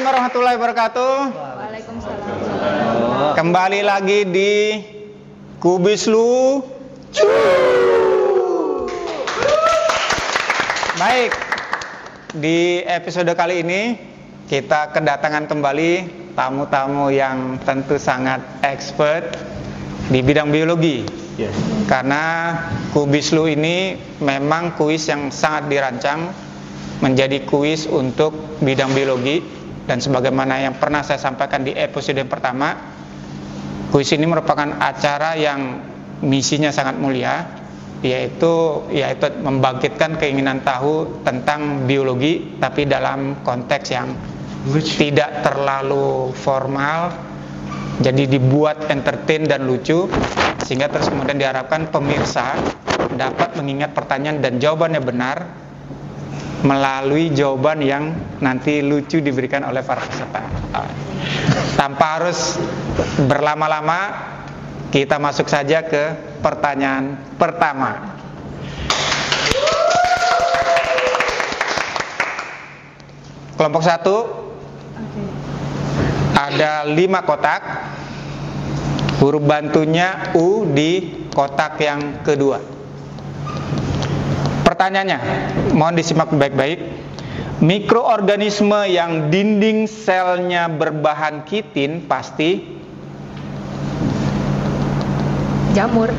warahmatullahi wabarakatuh. Waalaikumsalam. Kembali lagi di Kubis Lu. Baik, di episode kali ini kita kedatangan kembali tamu-tamu yang tentu sangat expert di bidang biologi. Karena Kubis Lu ini memang kuis yang sangat dirancang menjadi kuis untuk bidang biologi, dan sebagaimana yang pernah saya sampaikan di episode yang pertama, kuis ini merupakan acara yang misinya sangat mulia, yaitu membangkitkan keinginan tahu tentang biologi tapi dalam konteks yang tidak terlalu formal, jadi dibuat entertain dan lucu, sehingga terus kemudian diharapkan pemirsa dapat mengingat pertanyaan dan jawabannya benar melalui jawaban yang nanti lucu diberikan oleh para peserta. Tanpa harus berlama-lama, kita masuk saja ke pertanyaan pertama. Kelompok 1 ada 5 kotak. Huruf bantunya U di kotak yang kedua. Pertanyaannya, mohon disimak baik-baik. Mikroorganisme yang dinding selnya berbahan kitin pasti Jamur.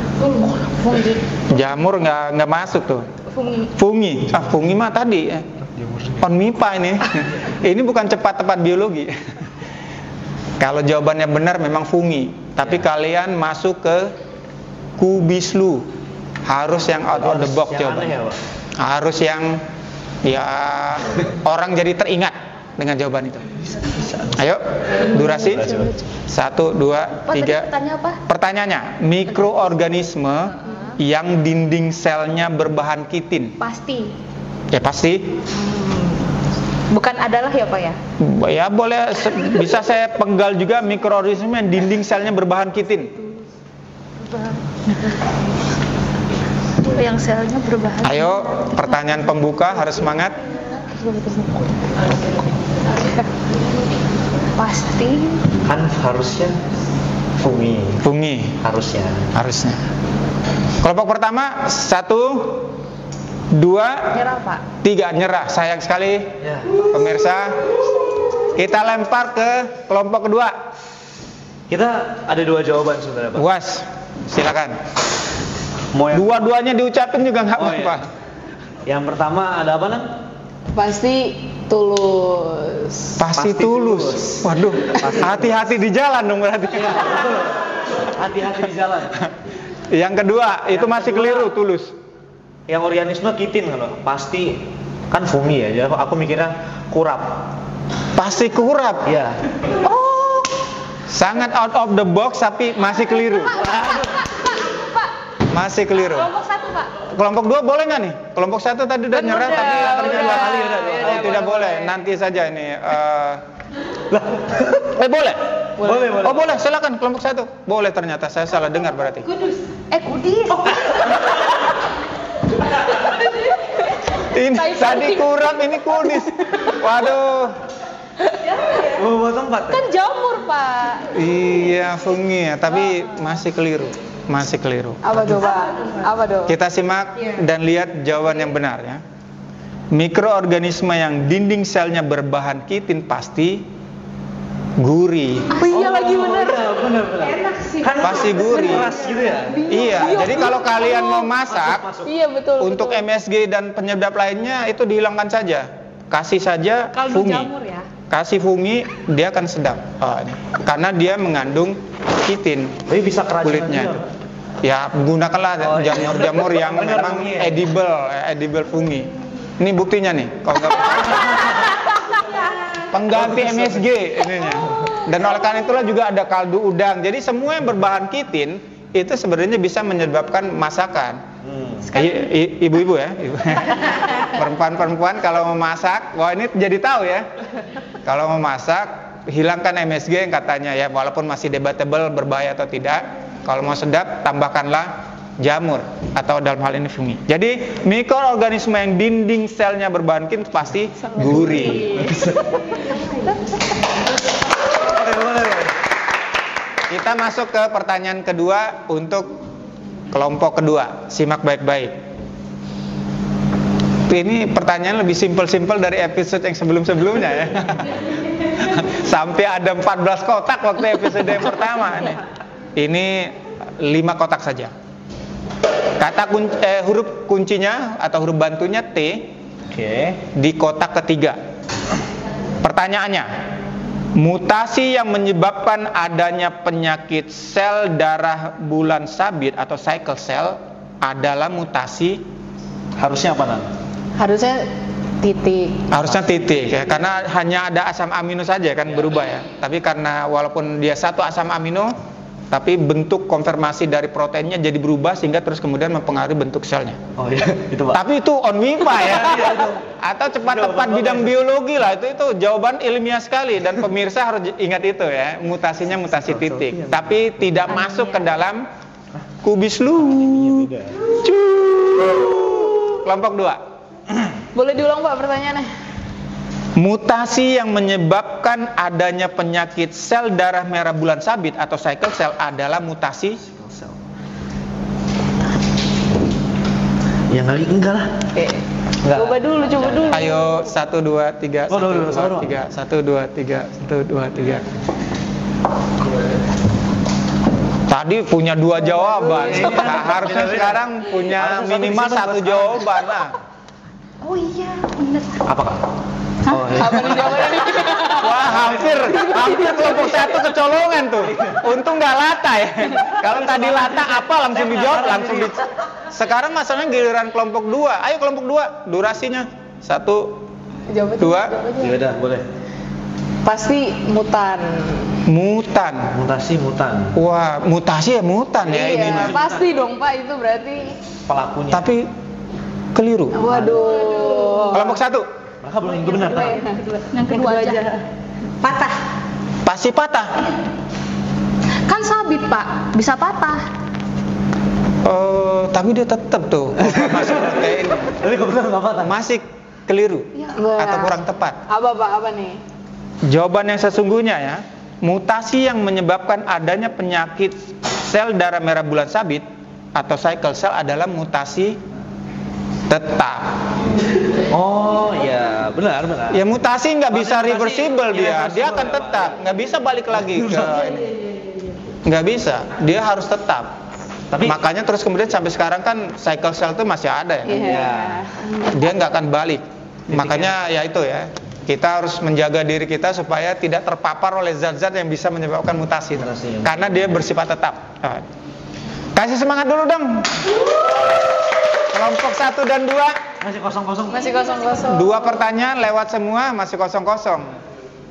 Fungi. jamur, nggak masuk tuh. Fungi. Fungi mah tadi. Onmipa ini. Ini bukan cepat tepat biologi. Kalau jawabannya benar memang fungi, tapi kalian masuk ke Kubis Lu. Harus yang out of the box jawabannya. Harus yang orang jadi teringat dengan jawaban itu. Ayo, durasi 1, 2, 3. Pertanyaannya, mikroorganisme yang dinding selnya berbahan kitin. Pasti. Ya pasti. Bukan adalah ya Pak ya? Ya boleh, bisa saya penggal juga mikroorganisme yang dinding selnya berbahan kitin. Yang selnya berbahan. Ayo, pertanyaan pembuka, harus semangat. Pasti. Kan harusnya fungi. Harusnya. Kelompok pertama 1, 2, Nyerah Pak. 3, nyerah. Sayang sekali pemirsa. Kita lempar ke kelompok kedua. Kita ada 2 jawaban sebenarnya Pak. Buas, silakan. Dua-duanya diucapin juga nggak apa-apa. Yang pertama ada apa, Nang? Pasti tulus. Pasti tulus. Waduh, hati-hati di jalan dong berarti. Iya, betul. Hati-hati di jalan. Yang kedua, itu masih keliru, tulus. Yang organisme kitin kalau pasti kan fungi ya. Jadi aku mikirnya kurap. Pasti kurap. Iya. Oh, sangat out of the box tapi masih keliru. Masih keliru. Kelompok 1 Pak. Kelompok 2 boleh nggak nih? Kelompok 1 tadi udah nyerah, tapi ternyata 2 kali udah. Oh, tidak boleh. Nanti saja ini. Boleh. Boleh. Oh boleh, silakan kelompok 1. Boleh, ternyata saya salah dengar berarti. Kudis. Ini tadi kurap, ini kudis. Waduh. Bawa tempat. Kan jamur Pak. Iya, fungi ya, tapi masih keliru. Apa tuh Pak? Apa tuh? Kita simak dan lihat jawaban yang benar ya. Mikroorganisme yang dinding selnya berbahan kitin pasti gurih. Oh iya lagi bener. Bener. Enak sih. Kan Pasti gurih. keras gitu ya. Iya, jadi kalau kalian mau masak, Iya betul. untuk MSG dan penyedap lainnya itu dihilangkan saja. Kasih saja kaldu fungi. jamur ya. Kasih fungi, dia akan sedap. Ini. Karena dia mengandung kitin. Tapi bisa keracunan Kulitnya juga, itu. Pak. Ya, gunakanlah jamur-jamur yang Bener, memang fungi ya? edible fungi. Ini buktinya nih. Kalau nggak pengganti MSG ininya. Dan oleh karena itulah juga ada kaldu udang. Jadi semua yang berbahan kitin itu sebenarnya bisa menyebabkan masakan. Ibu-ibu ya, perempuan-perempuan kalau mau masak, wah ini jadi tahu ya. Kalau mau masak, hilangkan MSG yang katanya ya, walaupun masih debatable berbahaya atau tidak. Kalau mau sedap, tambahkanlah jamur atau dalam hal ini fungi. Jadi mikroorganisme yang dinding selnya berbahan kimia pasti gurih. Kita masuk ke pertanyaan kedua untuk kelompok kedua. Simak baik-baik. Ini pertanyaan lebih simpel-simpel dari episode yang sebelum-sebelumnya ya. Sampai ada 14 kotak waktu episode yang pertama nih. Ini 5 kotak saja. Kata huruf kuncinya atau huruf bantunya T. Di kotak ketiga. Pertanyaannya, mutasi yang menyebabkan adanya penyakit sel darah bulan sabit atau sickle cell adalah mutasi, Harusnya apa, Nan? Harusnya titik. harusnya titik ya, karena hanya ada asam amino saja kan berubah ya. Tapi karena walaupun dia satu asam amino, tapi bentuk konfirmasi dari proteinnya jadi berubah sehingga terus kemudian mempengaruhi bentuk selnya. Oh iya, itu Pak. Tapi itu on MIPA ya. Atau cepat tepat bidang biologi lah, itu jawaban ilmiah sekali dan pemirsa harus ingat itu ya. Mutasinya mutasi titik, tapi tidak masuk ke dalam kubis lu. Kelompok 2. Boleh diulang Pak pertanyaannya? Mutasi yang menyebabkan adanya penyakit sel darah merah bulan sabit atau sickle cell adalah mutasi Yang kali enggak lah. Enggak. Coba dulu. Ayo 1 2 3 Oh, dulu, 1 2 3 1 2 3 1 2 3. Tadi punya 2 jawaban. Nah, harusnya sekarang punya minimal 1 jawaban. Nah. Oh iya, bener. Apa, Kak? Oh, iya. Apa nih jawabannya? Wah, hampir kelompok 1 kecolongan tuh. Untung nggak Lata ya. Kalau tadi Lata apa langsung dijawab, langsung di. Sekarang masalahnya giliran kelompok 2. Ayo kelompok 2, durasinya 1 2. Ya udah, boleh. Pasti mutan. Mutasi mutan. Wah, mutasi ya mutan ya Iya, ininya. pasti dong Pak, itu berarti. Pelakunya. Tapi keliru. Waduh. Kelompok 1 Maka belum tentu benar. Yang kedua aja. Patah. pasti patah. Kan sabit Pak, bisa patah. Oh, tapi dia tetap tuh masuk kayak ini. Tapi kok benar enggak patah? Masih keliru atau kurang tepat. Apa Pak? Apa nih? Jawaban yang sesungguhnya ya, mutasi yang menyebabkan adanya penyakit sel darah merah bulan sabit atau sickle cell adalah mutasi tetap. Oh iya, benar. Ya mutasi nggak bisa reversible dia akan tetap, nggak bisa balik lagi ke ini. Nggak bisa, dia harus tetap. Tapi Makanya terus kemudian sampai sekarang kan sickle cell itu masih ada ya. Iya. Dia nggak akan balik. Makanya ya itu ya. Kita harus menjaga diri kita supaya tidak terpapar oleh zat-zat yang bisa menyebabkan mutasi. Karena dia bersifat tetap. Kasih semangat dulu dong. Kelompok 1 dan 2 masih kosong-kosong. Masih kosong-kosong. 2 pertanyaan lewat semua, masih kosong-kosong.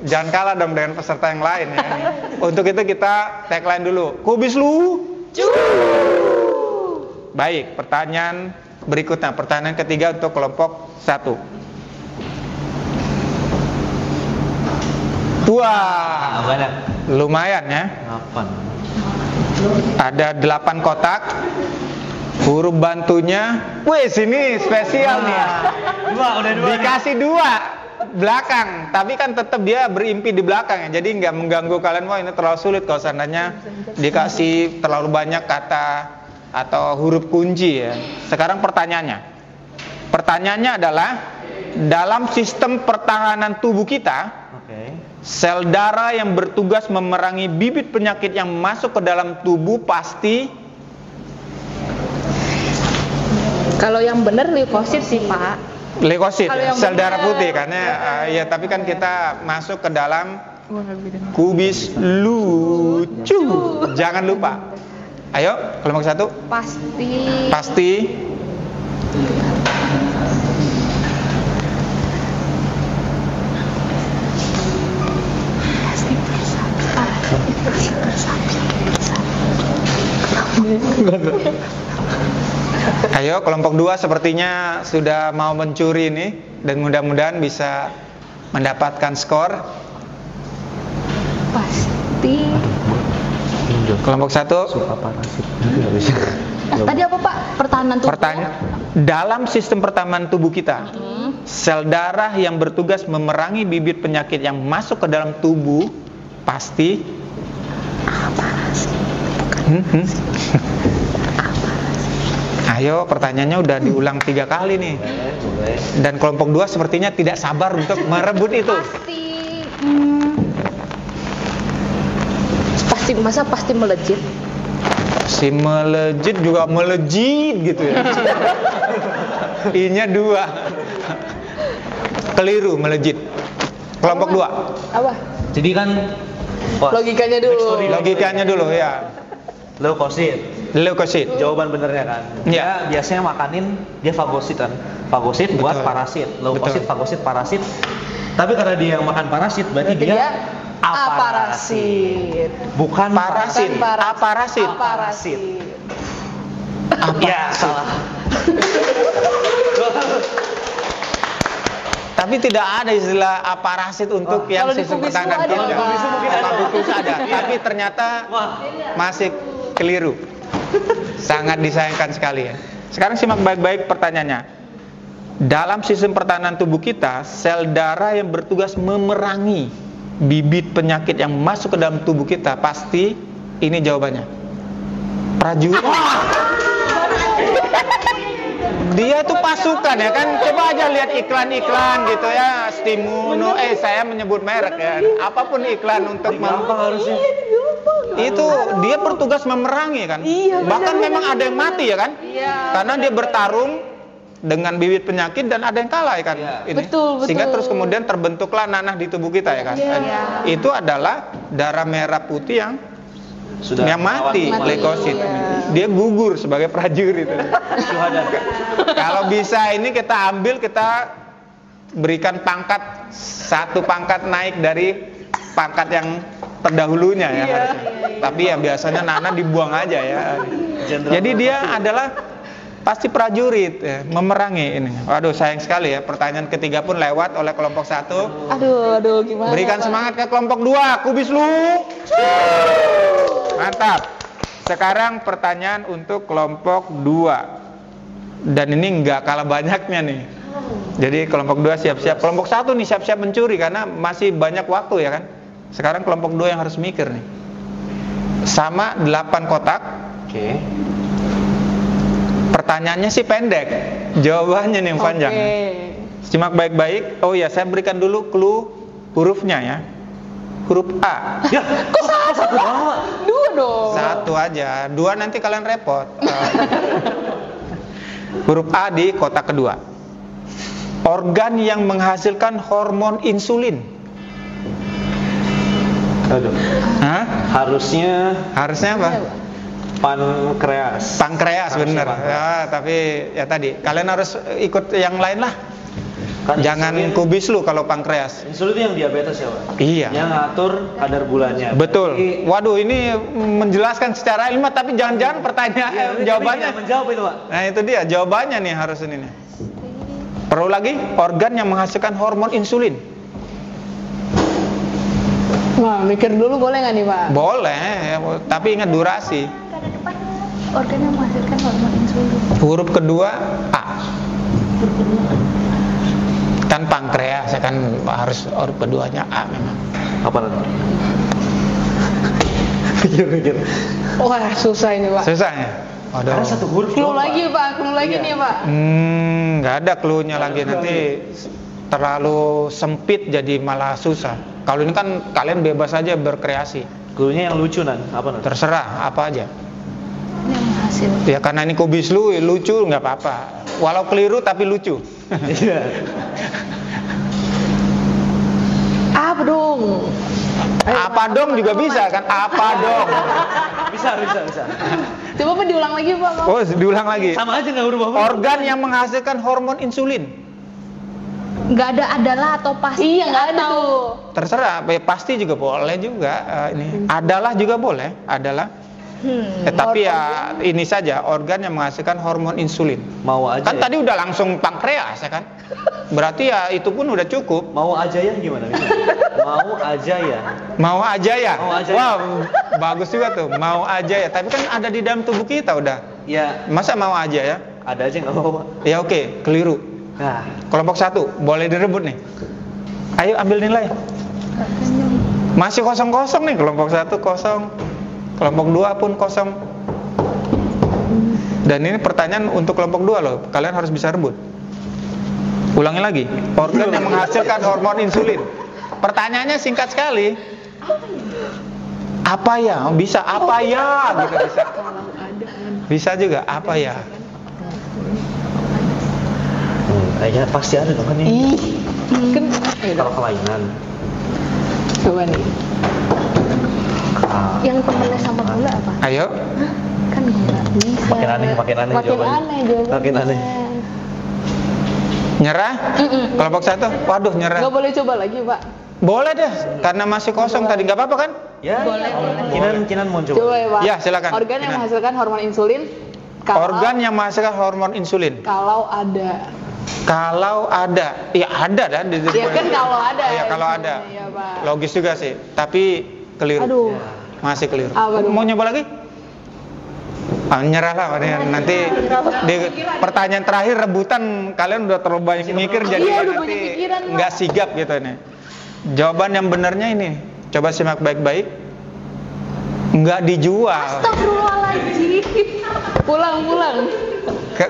Jangan kalah dong dengan peserta yang lain ya. Untuk itu kita tagline dulu. Kubis lu. Baik, pertanyaan berikutnya. Pertanyaan ketiga untuk kelompok 1. Wah, Banyak. lumayan ya. 8. Ada 8 kotak. Huruf bantunya, wih sini spesial nih. Udah 2. Dikasih 2 belakang, tapi kan tetap dia berimpi di belakang ya. Jadi nggak mengganggu kalian. Wah ini terlalu sulit kalau seandainya dikasih terlalu banyak kata atau huruf kunci ya. Sekarang pertanyaannya. Pertanyaannya adalah dalam sistem pertahanan tubuh kita, sel darah yang bertugas memerangi bibit penyakit yang masuk ke dalam tubuh pasti. Kalau yang benar leukosit sih Pak. Leukosit, Kalau yang sel darah benar. putih karena ya tapi kan kita masuk ke dalam kubis lucu. Jangan lupa. Ayo, kelompok 1. Pasti. Ayo, kelompok 2 sepertinya sudah mau mencuri ini dan mudah-mudahan bisa mendapatkan skor. Pasti. Kelompok 1. Suka parasit. Tadi apa Pak? Pertahanan tubuh. Dalam sistem pertahanan tubuh kita, sel darah yang bertugas memerangi bibit penyakit yang masuk ke dalam tubuh pasti Ayo, pertanyaannya udah diulang 3 kali nih. Dan kelompok 2 sepertinya tidak sabar untuk merebut itu. Pasti melejit. Si melejit juga melejit gitu ya. I-nya 2. Keliru, melejit. Kelompok 2. Apa? Jadi kan Logikanya dulu. Logikanya dulu ya. Leukosit. Jawaban benernya kan. Ya. Dia biasanya makanin dia fagosit kan. Fagosit buat Betul. parasit. Leukosit, Betul. fagosit, parasit. Tapi karena dia yang makan parasit berarti dia aparasit. Bukan Parasit. Aparasit. Parasit. Apa? Ya, salah. Tapi tidak ada istilah aparasit untuk yang kalau di sistem Kubis pertahanan ada, kita. Pak. Kubis mungkin ada. Kalau Kubis ada, tapi ternyata masih keliru. Sangat disayangkan sekali ya. Sekarang simak baik-baik pertanyaannya. Dalam sistem pertahanan tubuh kita, sel darah yang bertugas memerangi bibit penyakit yang masuk ke dalam tubuh kita pasti ini jawabannya. Prajurit. Dia tuh pasukan ya kan. Coba aja lihat iklan-iklan gitu ya. Stimuno, saya menyebut merek ya. Apapun iklan untuk harusnya. itu dia bertugas memerangi kan. Bahkan memang ada yang mati ya kan. Karena dia bertarung dengan bibit penyakit dan ada yang kalah ya kan. Ini. Betul. Sehingga terus kemudian terbentuklah nanah di tubuh kita ya kan. Itu adalah darah merah putih yang mati. Leukosit. Dia gugur sebagai prajurit. Kalau bisa ini kita ambil, kita berikan pangkat, 1 pangkat naik dari pangkat yang terdahulunya ya harusnya. Tapi ya biasanya Nana dibuang aja ya. Jadi dia adalah pasti prajurit ya, memerangi ini. Waduh, sayang sekali ya, pertanyaan ketiga pun lewat oleh kelompok 1. Aduh gimana? Berikan semangat ke kelompok 2. Kubis lu. Mantap. Sekarang pertanyaan untuk kelompok 2. Dan ini nggak kalah banyaknya nih. Jadi kelompok 2 siap-siap. Kelompok 1 nih siap-siap mencuri karena masih banyak waktu ya kan. Sekarang kelompok 2 yang harus mikir nih. Sama 8 kotak. Oke. Pertanyaannya sih pendek. Jawabannya nih yang panjang. Simak baik-baik. Oh ya, saya berikan dulu clue hurufnya ya. Huruf A. Ya, kok satu doang? 2 dong. 1 aja. 2 nanti kalian repot. Huruf A di kotak kedua. Organ yang menghasilkan hormon insulin. Aduh. Hah? Harusnya apa? pankreas. Pankreas, bener. Pankreas. Ya, tapi ya tadi kalian harus ikut yang lain lah. Kan Jangan kubis lu kalau pankreas. Insulin itu yang diabetes ya, Pak? Iya. Yang ngatur kadar gulanya. Betul. Berarti, Waduh, ini menjelaskan secara ilmiah tapi jangan-jangan pertanyaan jawabannya. Menjawab itu, Pak. Nah, itu dia jawabannya nih harus ini nih. Perlu lagi, organ yang menghasilkan hormon insulin. Wah, mikir dulu boleh nggak nih Pak? Boleh, tapi ingat durasi. Organ yang menghasilkan hormon insulin. Huruf kedua A. Kan pankreas, ya kan harus huruf keduanya A memang. Apa nanti? Pikir. Wah, susah ini Pak. Susah ya? Waduh. Ada satu huruf. Clue doang, lagi Pak, clue lagi Iya. nih Pak. Nggak ada clue-nya lagi, nanti terlalu sempit jadi malah susah. Kalau ini kan kalian bebas aja berkreasi. Cluenya yang lucu nan, apa nanti? Terserah apa aja. Yang menghasilkan. Ya karena ini kubis lu lucu nggak apa-apa. Walau keliru tapi lucu. Iya. Apa dong? Apa dong juga bisa kan? Apa dong? Bisa. Coba Pak diulang lagi Pak. Oh, diulang lagi. Sama aja nggak berubah. Organ yang menghasilkan hormon insulin. Nggak ada adalah atau pasti? Iya nggak ada tuh. Terserah, pasti juga boleh juga ini. Adalah juga boleh, adalah. Tapi ya ini saja organ yang menghasilkan hormon insulin. Mau aja. Kan ya? tadi udah langsung pankreas ya kan? Berarti ya itu pun udah cukup. Mau aja ya gimana? Mau aja ya. Mau aja ya. Mau aja ya. Wow, bagus juga tuh. Mau aja ya. Tapi kan ada di dalam tubuh kita udah. Ya, Masa mau aja ya? ada aja nggak mau. Ya oke, keliru. Nah, Kelompok 1 boleh direbut nih. Ayo ambil nilai. Masih kosong-kosong nih, kelompok 1 kosong. Kelompok 2 pun kosong. Dan ini pertanyaan untuk kelompok 2 loh. Kalian harus bisa rebut. Ulangi lagi. Organ yang menghasilkan hormon insulin. Pertanyaannya singkat sekali. Apa ya? Bisa apa ya? Gitu bisa. Bisa juga apa ya? kayaknya pasti ada dong kan ini. Kan Kalau kelainan. coba nih. Yang temennya sama gula apa? Ayo. Kan nggak bisa. Makin aneh Makin jawabannya. aneh jawabannya. Makin aneh. Nyerah? Kelompok 1? Waduh, nyerah. Nggak boleh coba lagi, Pak. Boleh deh, karena masih kosong tadi. Nggak apa-apa kan? Ya, Boleh. Kinan mau coba. Coba ya, Pak. Ya, silakan. Organ yang Kinan. menghasilkan hormon insulin. Organ yang menghasilkan hormon insulin. Kalau ada. Kalau ada, ya ada dah di Ya kan kalau ada. Iya, kalau ada. Iya, Pak. Logis juga sih, tapi keliru. Aduh. Masih keliru. Apa dong? Mau nyoba lagi? Nyerah lah, nanti di pertanyaan terakhir rebutan kalian udah terlalu banyak mikir jadi Iya, udah nanti banyak pikiran, Pak. nggak sigap gitu nih. Jawaban yang benarnya ini, coba simak baik-baik. Nggak dijual. Astagfirullahaladzim. Pulang.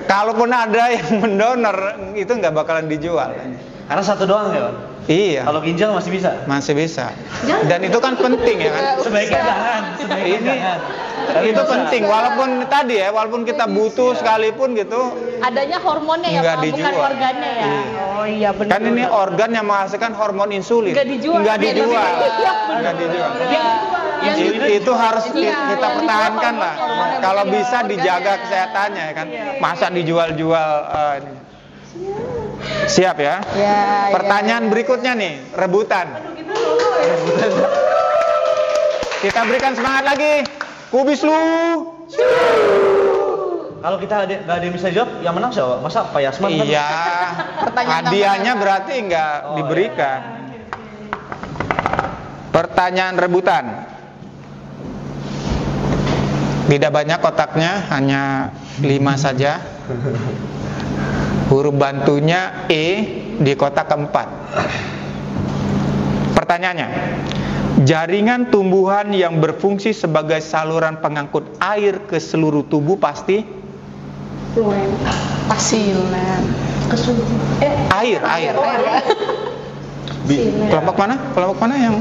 Kalaupun ada yang mendonor itu nggak bakalan dijual. Karena satu doang ya, Pak? Iya. Kalau ginjal masih bisa. Masih bisa. Dan itu kan penting ya kan. Sebaiknya jangan. Sebaiknya Ini jangan. itu penting walaupun tadi ya, walaupun kita butuh sekalipun gitu. Adanya hormonnya ya, Nggak Pak, bukan dijual. organnya ya. Iya. Oh iya benar. Kan ini organ yang menghasilkan hormon insulin. Nggak dijual. Nggak dijual. Iya, benar. Nggak dijual. Yang Itu harus Iya, kita yang pertahankan dijual lah. hormonnya Kalau bukan bisa organnya. dijaga kesehatannya ya kan. Masa dijual-jual ini. Siap ya? Ya, Pertanyaan berikutnya nih, rebutan. Kita berikan semangat lagi. Kubis lu. Kalau kita nggak ada yang bisa jawab, yang menang siapa? Masa Pak Yasman? kan? Iya. Pertanyaan Hadiahnya berarti nggak Oh, diberikan. Pertanyaan rebutan. Tidak banyak kotaknya, hanya 5 saja. Huruf bantunya E di kotak keempat. Pertanyaannya, jaringan tumbuhan yang berfungsi sebagai saluran pengangkut air ke seluruh tubuh pasti Pasilan. air. Silen. Kelompok mana yang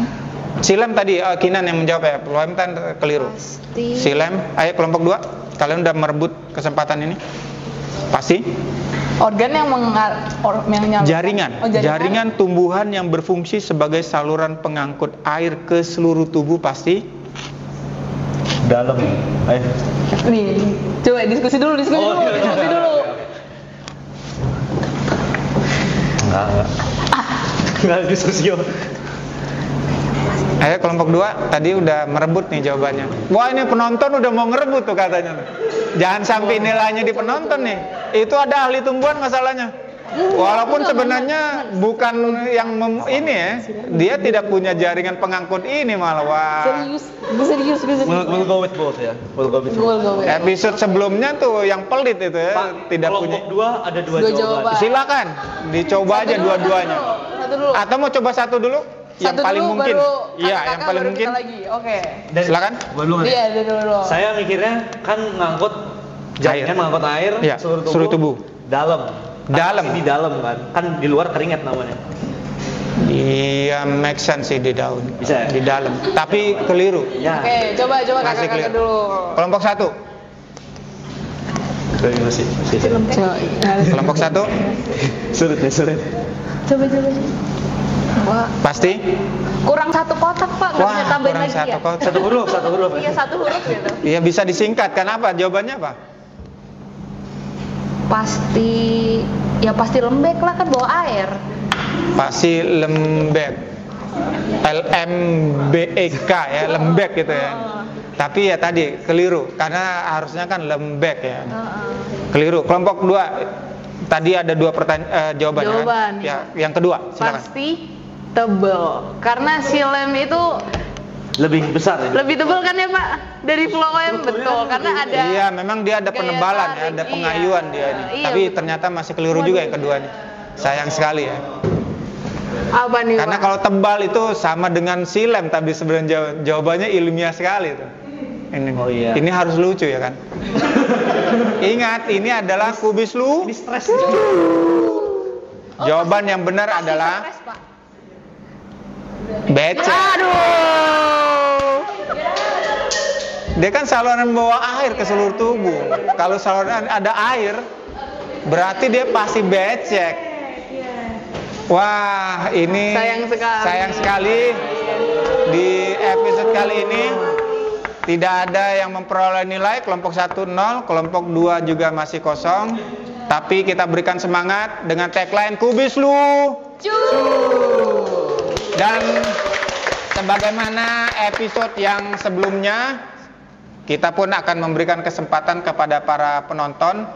Silem tadi? Kinan yang menjawab ya. Loem kan keliru. Pasti. Silem, ayo kelompok 2. Kalian udah merebut kesempatan ini. Pasti. Organ yang nyalurkan. Jaringan. Oh, Jaringan tumbuhan yang berfungsi sebagai saluran pengangkut air ke seluruh tubuh pasti Dalam. Ayo. Nih, coba diskusi dulu. Iya. Enggak. Enggak diskusi. Ayo kelompok 2 tadi udah merebut nih jawabannya. Wah, ini penonton udah mau ngerebut tuh katanya. Jangan sampai nilainya di penonton nih. Itu ada ahli tumbuhan masalahnya. Walaupun sebenarnya bukan yang ini ya. Dia tidak punya jaringan pengangkut ini malah. Wah. Serius. We'll go with both ya. We'll go with both. Go. Episode sebelumnya tuh yang pelit itu ya, Pak, tidak punya. kelompok 2 ada dua Dua jawaban. jawaban. Silakan dicoba aja dua-duanya. Satu dulu. Atau mau coba satu dulu? Yang Satu paling dulu, mungkin. baru Iya, kakak yang paling baru mungkin. kita lagi. Oke. Silakan. Gua dulu kan? Iya, dia dulu. Saya mikirnya kan ngangkut jaringan mengangkut air Iya, seluruh tubuh. Dalam. Dalam. Pasti di dalam kan. Kan di luar keringat namanya. Iya, make sense sih di daun. Bisa ya? Di dalam. Tapi keliru. Ya. Oke, coba Masih kakak clear. dulu. Kelompok 1. Masih. Kelompok 1 Sulit. Coba. Wah, pasti. kurang satu kotak, Pak. Nggak bisa tambahin kurang lagi satu ya? kotak. Satu huruf. Iya, satu huruf gitu. Iya, bisa disingkat. Kenapa? Jawabannya apa? Pasti lembek lah, kan bawa air. Pasti lembek. LMBEK ya, lembek gitu ya. Tapi ya tadi keliru karena harusnya kan lembek ya. Keliru. Kelompok 2 tadi ada 2 jawabannya kan? Jawaban, Ya, yang kedua, silakan. Pasti tebel. Karena silem itu Lebih besar ya? Lebih tebal kan ya Pak? Dari phloem betul, karena ada. Iya, memang dia ada gaya penebalan ya, tarik, ada iya. pengayuan dia ini. Iya, Tapi betul. ternyata masih keliru juga yang keduanya. Sayang sekali ya. Apa nih Karena Pak? kalau tebal itu sama dengan silem, tapi sebenarnya jawabannya ilmiah sekali itu. Ini, Oh iya. ini harus lucu ya kan? Ingat, ini adalah kubis lu. Ini stres. Jawaban yang benar Pasti adalah stres, Pak. becek. Aduh. Dia kan saluran membawa air ke seluruh tubuh. Kalau saluran ada air, berarti dia pasti becek. Wah, ini Sayang sekali. Di episode kali ini tidak ada yang memperoleh nilai. Kelompok 1 0, kelompok 2 juga masih kosong. Tapi kita berikan semangat dengan tagline kubis lu. Dan sebagaimana episode yang sebelumnya, kita pun akan memberikan kesempatan kepada para penonton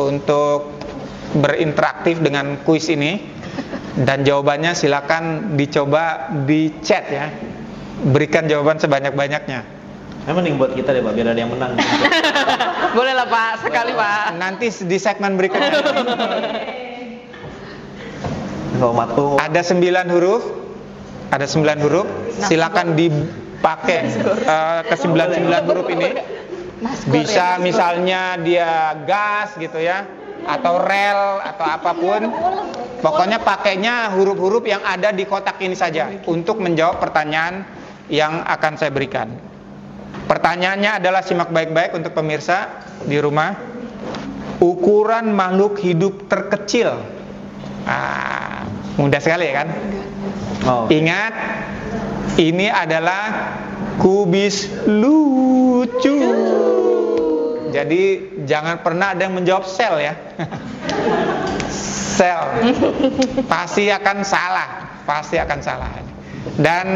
untuk berinteraktif dengan kuis ini. Dan jawabannya silakan dicoba di chat ya. Berikan jawaban sebanyak-banyaknya. Mending buat kita deh Pak, biar ada yang menang. Boleh lah Pak, sekali Pak. Nanti di segmen berikutnya. Ada 9 huruf. Ada 9 huruf. Silakan dipakai ke 9 huruf ini. Bisa misalnya dia gas gitu ya, atau rel atau apapun. Pokoknya pakainya huruf-huruf yang ada di kotak ini saja untuk menjawab pertanyaan yang akan saya berikan. Pertanyaannya adalah, simak baik-baik untuk pemirsa di rumah. Ukuran makhluk hidup terkecil. Mudah sekali ya kan? Oh. Ingat, ini adalah kubis lucu. Jadi jangan pernah ada yang menjawab sel ya. Sel. Pasti akan salah. Dan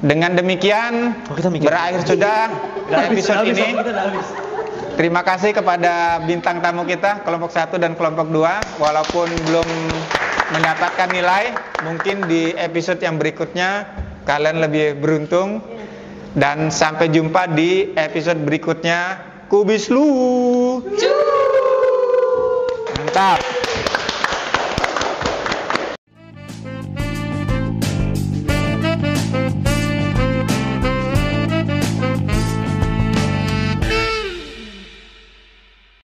dengan demikian berakhir sudah episode ini. Terima kasih kepada bintang tamu kita kelompok 1 dan kelompok 2. Walaupun belum mendapatkan nilai, mungkin di episode yang berikutnya kalian lebih beruntung. Dan sampai jumpa di episode berikutnya. Kubis lu. Mantap.